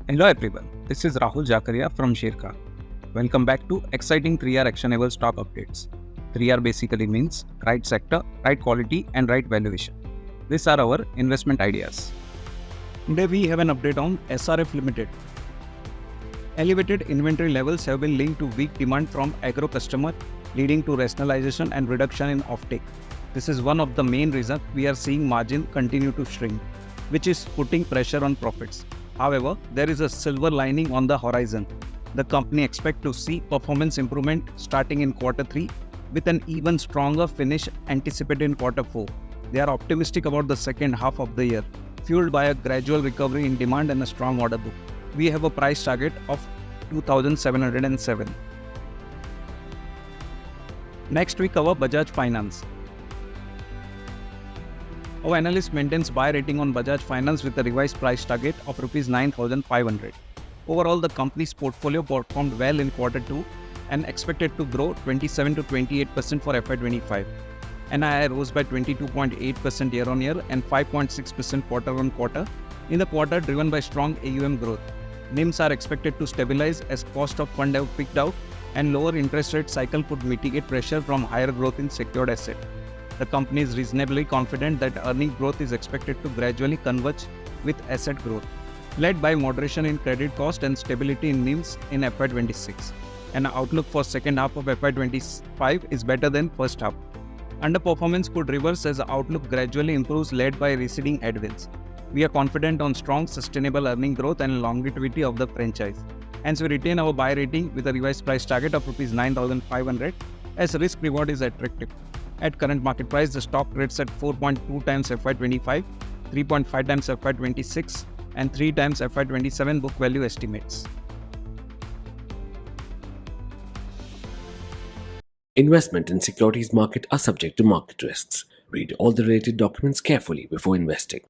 Hello everyone, this is Rahul Jakaria from Sharekhan. Welcome back to exciting 3R actionable stock updates. 3R basically means right sector, right quality and right valuation. These are our investment ideas. Today we have an update on SRF Ltd. Elevated inventory levels have been linked to weak demand from agro customer, leading to rationalization and reduction in offtake. This is one of the main reasons we are seeing margin continue to shrink, which is putting pressure on profits. However, there is a silver lining on the horizon. The company expects to see performance improvement starting in Q3 with an even stronger finish anticipated in Q4. They are optimistic about the second half of the year, fueled by a gradual recovery in demand and a strong order book. We have a price target of 2,707. Next we cover Bajaj Finance. Our analyst maintains buy rating on Bajaj Finance with a revised price target of Rs 9,500. Overall, the company's portfolio performed well in Q2 and expected to grow 27 to 28% for FY25. NII rose by 22.8% year-on-year and 5.6% quarter-on-quarter in the quarter, driven by strong AUM growth. NIMs are expected to stabilize as cost of fund have picked out and lower interest rate cycle could mitigate pressure from higher growth in secured asset. The company is reasonably confident that earning growth is expected to gradually converge with asset growth, led by moderation in credit cost and stability in NIMs in FY26. And the outlook for second half of FY25 is better than first half. Underperformance could reverse as the outlook gradually improves, led by receding headwinds. We are confident on strong sustainable earning growth and longevity of the franchise. Hence, we retain our buy rating with a revised price target of Rs 9,500 as risk reward is attractive. At current market price, the stock trades at 4.2 times FY25, 3.5 times FY26 and 3 times FY27 book value estimates. Investment in securities market are subject to market risks. Read all the related documents carefully before investing.